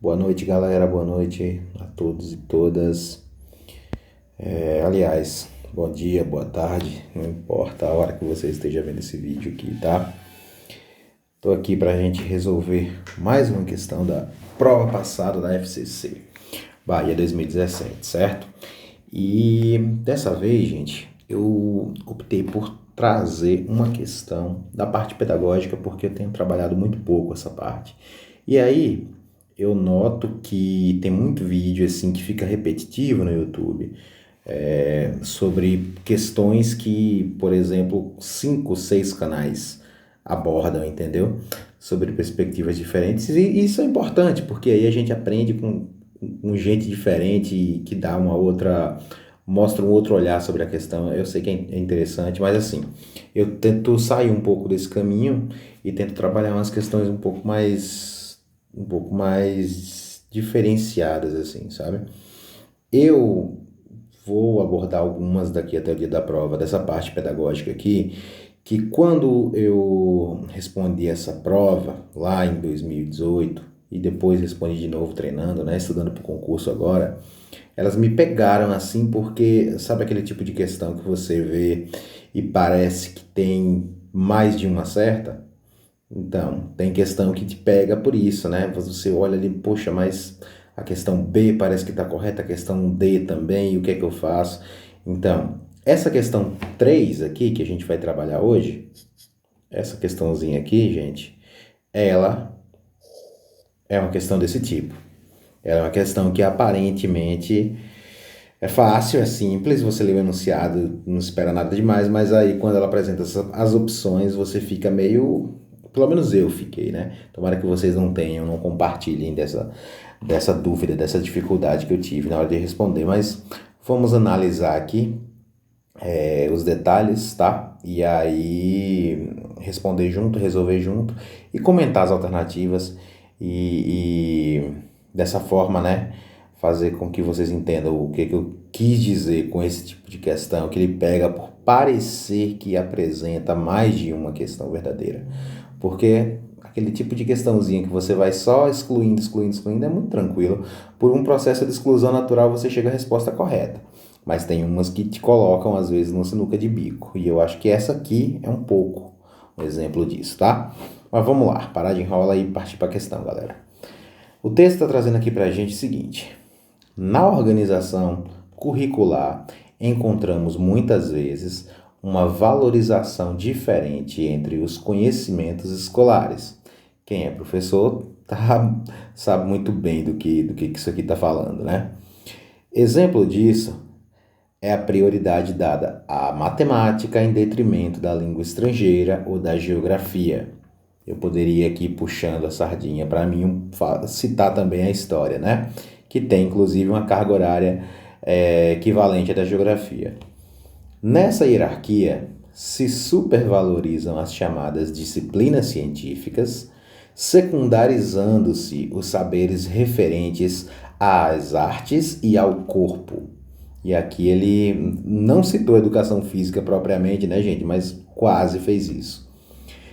Boa noite, galera. Boa noite a todos e todas. Aliás, bom dia, boa tarde, não importa a hora que você esteja vendo esse vídeo aqui, tá? Tô aqui pra gente resolver mais uma questão da prova passada da FCC, Bahia 2017, certo? E dessa vez, gente, eu optei por trazer uma questão da parte pedagógica porque eu tenho trabalhado muito pouco essa parte. E aí, eu noto que tem muito vídeo assim que fica repetitivo no YouTube, sobre questões que, por exemplo, 5, 6 canais abordam, entendeu? Sobre perspectivas diferentes. E isso é importante, porque aí a gente aprende com gente diferente que dá uma outra, mostra um outro olhar sobre a questão. Eu sei que é interessante, mas assim, eu tento sair um pouco desse caminho e tento trabalhar umas questões um pouco mais diferenciadas, assim, sabe? Eu vou abordar algumas daqui até o dia da prova, dessa parte pedagógica aqui, que quando eu respondi essa prova lá em 2018 e depois respondi de novo treinando, né, estudando para o concurso agora, elas me pegaram assim porque sabe aquele tipo de questão que você vê e parece que tem mais de uma certa? Então, tem questão que te pega por isso, né? Você olha ali, poxa, mas a questão B parece que está correta, a questão D também, e o que é que eu faço? Então, essa questão 3 aqui, que a gente vai trabalhar hoje, essa questãozinha aqui, gente, ela é uma questão desse tipo. Ela é uma questão que aparentemente é fácil, é simples, você lê o enunciado, não espera nada demais, mas aí quando ela apresenta as opções, você fica meio. Pelo menos eu fiquei, né? Tomara que vocês não tenham, não compartilhem dessa dúvida, dessa dificuldade que eu tive na hora de responder, mas vamos analisar aqui os detalhes, tá? E aí responder junto, resolver junto e comentar as alternativas e dessa forma, né? Fazer com que vocês entendam o que eu quis dizer com esse tipo de questão, que ele pega por parecer que apresenta mais de uma questão verdadeira. Porque aquele tipo de questãozinha que você vai só excluindo, excluindo, excluindo é muito tranquilo. Por um processo de exclusão natural você chega à resposta correta. Mas tem umas que te colocam, às vezes, numa sinuca de bico. E eu acho que essa aqui é um pouco um exemplo disso, tá? Mas vamos lá, parar de enrolar e partir para a questão, galera. O texto está trazendo aqui para a gente o seguinte: na organização curricular, encontramos muitas vezes uma valorização diferente entre os conhecimentos escolares. Quem é professor sabe muito bem do que isso aqui está falando, né? Exemplo disso é a prioridade dada à matemática em detrimento da língua estrangeira ou da geografia. Eu poderia aqui puxando a sardinha para mim citar também a história, né? Que tem inclusive uma carga horária equivalente à da geografia. Nessa hierarquia se supervalorizam as chamadas disciplinas científicas, secundarizando-se os saberes referentes às artes e ao corpo. E aqui ele não citou educação física propriamente, né, gente? Mas quase fez isso.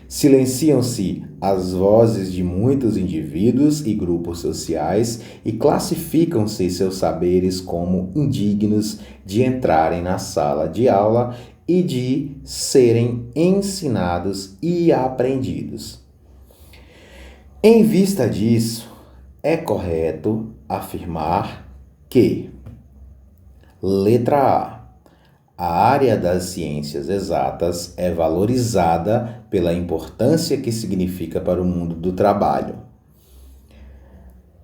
Silenciam-se as vozes de muitos indivíduos e grupos sociais e classificam-se seus saberes como indignos de entrarem na sala de aula e de serem ensinados e aprendidos. Em vista disso, é correto afirmar que, letra A, a área das ciências exatas é valorizada pela importância que significa para o mundo do trabalho.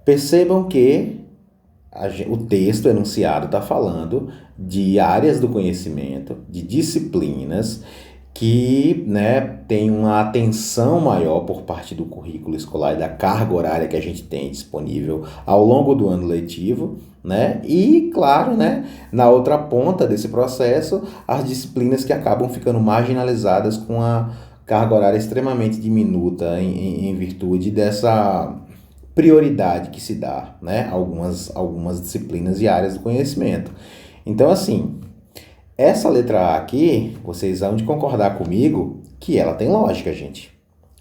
Percebam que o texto enunciado está falando de áreas do conhecimento, de disciplinas que, né, tem uma atenção maior por parte do currículo escolar e da carga horária que a gente tem disponível ao longo do ano letivo, né? E, claro, né, na outra ponta desse processo, as disciplinas que acabam ficando marginalizadas com a carga horária extremamente diminuta em virtude dessa prioridade que se dá, né, algumas disciplinas e áreas do conhecimento. Então, assim, essa letra A aqui, vocês vão de concordar comigo que ela tem lógica, gente.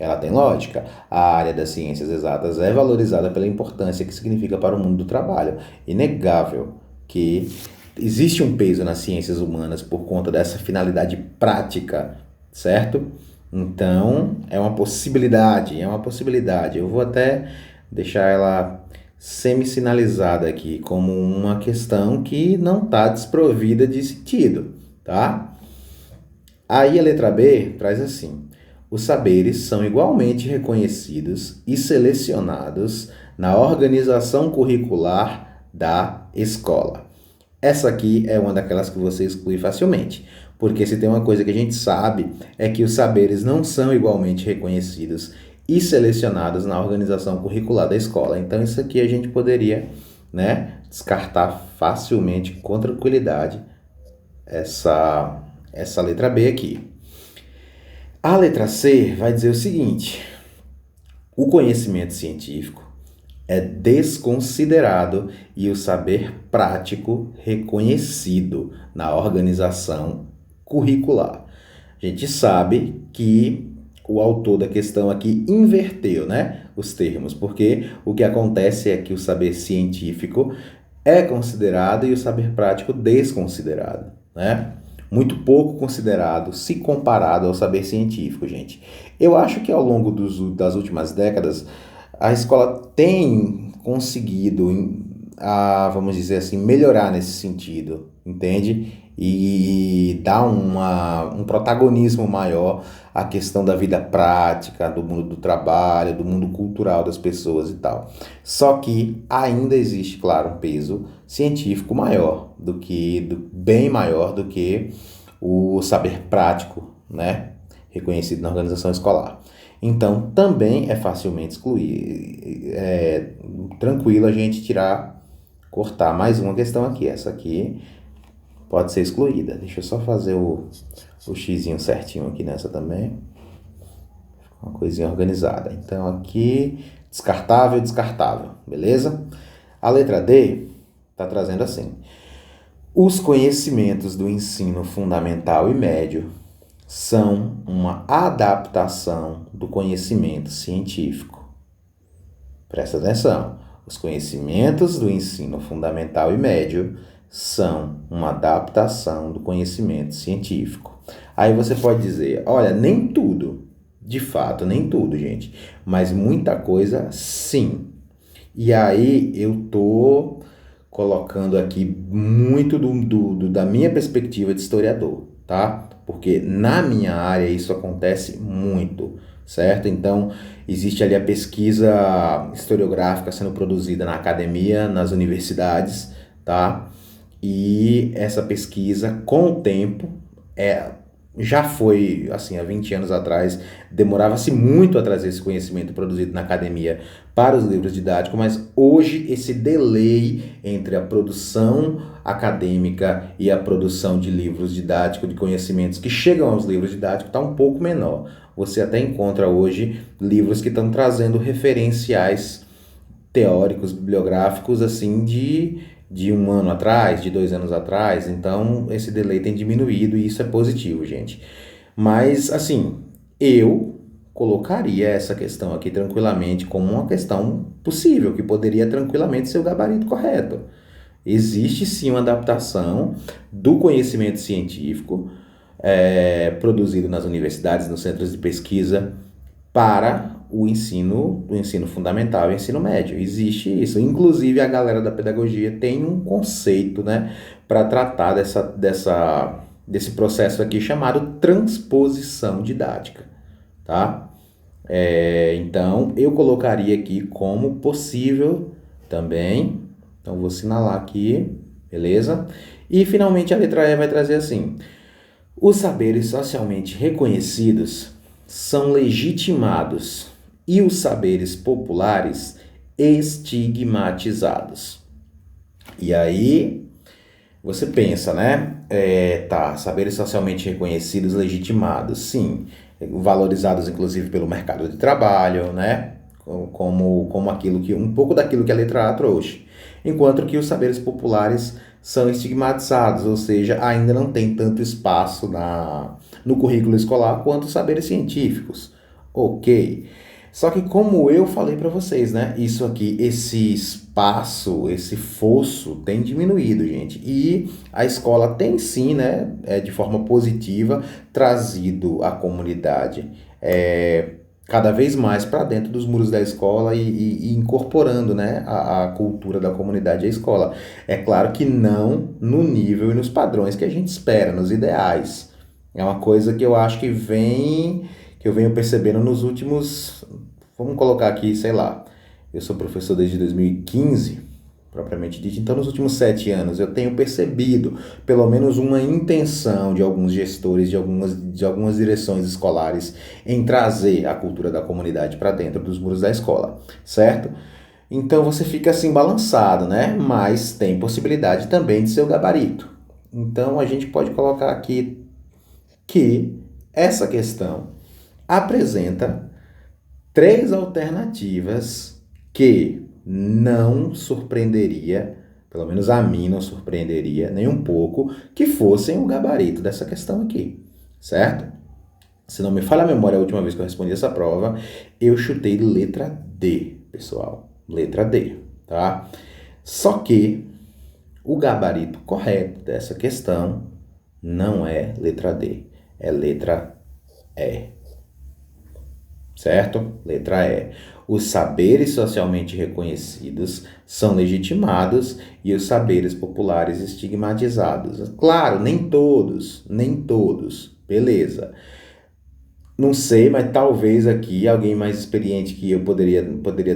Ela tem lógica. A área das ciências exatas é valorizada pela importância que significa para o mundo do trabalho. Inegável que existe um peso nas ciências humanas por conta dessa finalidade prática, certo? Então, é uma possibilidade, é uma possibilidade. Eu vou até deixar ela semi-sinalizada aqui como uma questão que não está desprovida de sentido, tá? Aí a letra B traz assim: os saberes são igualmente reconhecidos e selecionados na organização curricular da escola. Essa aqui é uma daquelas que você exclui facilmente, porque se tem uma coisa que a gente sabe é que os saberes não são igualmente reconhecidos e selecionados na organização curricular da escola. Então isso aqui a gente poderia, né, descartar facilmente, com tranquilidade, essa letra B aqui. A letra C vai dizer o seguinte: o conhecimento científico é desconsiderado e o saber prático reconhecido na organização curricular. A gente sabe que o autor da questão aqui inverteu, né, os termos, porque o que acontece é que o saber científico é considerado e o saber prático desconsiderado, né? Muito pouco considerado se comparado ao saber científico, gente. Eu acho que ao longo das últimas décadas, a escola tem conseguido, vamos dizer assim, melhorar nesse sentido, entende? E dar um protagonismo maior à questão da vida prática, do mundo do trabalho, do mundo cultural das pessoas e tal. Só que ainda existe, claro, um peso científico maior bem maior do que o saber prático, né? Reconhecido na organização escolar. Então, também é facilmente excluir. É tranquilo a gente cortar mais uma questão aqui. Essa aqui pode ser excluída. Deixa eu só fazer o xizinho certinho aqui nessa também. Uma coisinha organizada. Então, aqui, descartável, descartável. Beleza? A letra D está trazendo assim: os conhecimentos do ensino fundamental e médio são uma adaptação do conhecimento científico. Presta atenção. Os conhecimentos do ensino fundamental e médio são uma adaptação do conhecimento científico. Aí você pode dizer, olha, nem tudo, de fato, nem tudo, gente, mas muita coisa, sim. E aí eu tô colocando aqui muito da minha perspectiva de historiador, tá? Porque na minha área isso acontece muito, certo? Então, existe ali a pesquisa historiográfica sendo produzida na academia, nas universidades, tá? E essa pesquisa, com o tempo, já foi, assim, há 20 anos atrás, demorava-se muito a trazer esse conhecimento produzido na academia para os livros didáticos, mas hoje esse delay entre a produção acadêmica e a produção de livros didáticos, de conhecimentos que chegam aos livros didáticos, está um pouco menor. Você até encontra hoje livros que estão trazendo referenciais teóricos, bibliográficos, assim, de 1 ano atrás, de 2 anos atrás. Então, esse delay tem diminuído e isso é positivo, gente. Mas, assim, eu colocaria essa questão aqui tranquilamente como uma questão possível, que poderia tranquilamente ser o gabarito correto. Existe sim uma adaptação do conhecimento científico produzido nas universidades, nos centros de pesquisa, para o esse ensino fundamental e o ensino médio. Existe isso. Inclusive, a galera da pedagogia tem um conceito, né, para tratar desse processo aqui chamado transposição didática, tá? Então, eu colocaria aqui como possível também. Então, vou assinalar aqui, beleza? E, finalmente, a letra E vai trazer assim: os saberes socialmente reconhecidos são legitimados e os saberes populares estigmatizados. E aí, você pensa, né? Saberes socialmente reconhecidos, legitimados, sim. Valorizados, inclusive, pelo mercado de trabalho, né? Como um pouco daquilo que a letra A trouxe. Enquanto que os saberes populares são estigmatizados, ou seja, ainda não tem tanto espaço no currículo escolar quanto os saberes científicos. Ok. Só que como eu falei para vocês, né? Isso aqui, esse espaço, esse fosso tem diminuído, gente. E a escola tem sim, né? De forma positiva, trazido a comunidade cada vez mais para dentro dos muros da escola e incorporando, né? A cultura da comunidade à escola. É claro que não no nível e nos padrões que a gente espera, nos ideais. É uma coisa que eu acho que eu venho percebendo nos últimos, vamos colocar aqui, sei lá, eu sou professor desde 2015, propriamente dito, então nos últimos 7 anos eu tenho percebido pelo menos uma intenção de alguns gestores, de algumas direções escolares em trazer a cultura da comunidade para dentro dos muros da escola, certo? Então você fica assim balançado, né? Mas tem possibilidade também de ser o gabarito. Então a gente pode colocar aqui que essa questão apresenta três alternativas que não surpreenderia, pelo menos a mim não surpreenderia nem um pouco, que fossem o gabarito dessa questão aqui, certo? Se não me falha a memória, a última vez que eu respondi essa prova, eu chutei letra D, pessoal. Letra D, tá? Só que o gabarito correto dessa questão não é letra D, é letra E. Certo? Letra E. Os saberes socialmente reconhecidos são legitimados e os saberes populares estigmatizados. Claro, nem todos. Beleza. Não sei, mas talvez aqui alguém mais experiente que eu poderia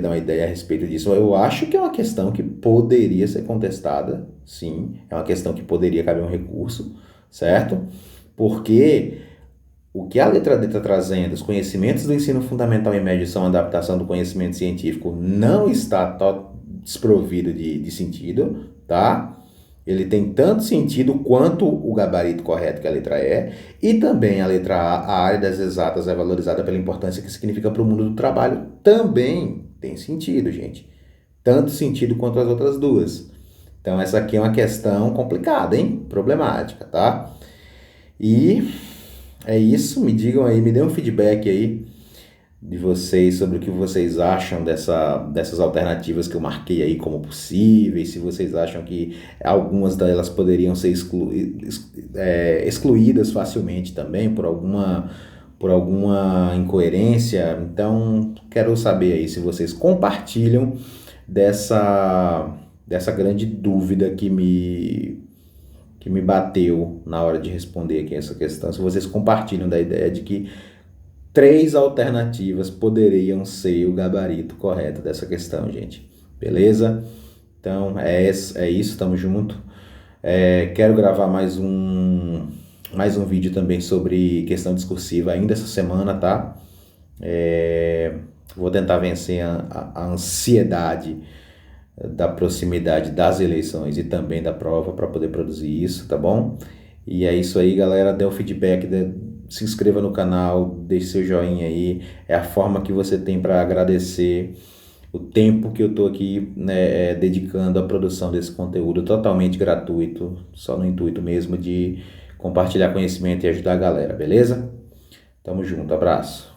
dar uma ideia a respeito disso. Eu acho que é uma questão que poderia ser contestada, sim. É uma questão que poderia caber um recurso, certo? Porque o que a letra D está trazendo, os conhecimentos do ensino fundamental e médio são adaptação do conhecimento científico, não está desprovido de sentido, tá? Ele tem tanto sentido quanto o gabarito correto, que é a letra E, e também a letra A área das exatas é valorizada pela importância que significa para o mundo do trabalho, também tem sentido, gente. Tanto sentido quanto as outras duas. Então, essa aqui é uma questão complicada, hein? Problemática, tá? E é isso, me digam aí, me dê um feedback aí de vocês sobre o que vocês acham dessas alternativas que eu marquei aí como possíveis, se vocês acham que algumas delas poderiam ser excluídas facilmente também por alguma incoerência. Então, quero saber aí se vocês compartilham dessa grande dúvida que me bateu na hora de responder aqui essa questão, se vocês compartilham da ideia de que três alternativas poderiam ser o gabarito correto dessa questão, gente. Beleza? Então, é isso, tamo junto. Quero gravar mais um vídeo também sobre questão discursiva ainda essa semana, tá? Vou tentar vencer a ansiedade da proximidade das eleições e também da prova para poder produzir isso, tá bom? E é isso aí, galera. Dê o feedback, se inscreva no canal, deixe seu joinha aí. É a forma que você tem para agradecer o tempo que eu estou aqui, né, dedicando à produção desse conteúdo totalmente gratuito, só no intuito mesmo de compartilhar conhecimento e ajudar a galera, beleza? Tamo junto, abraço.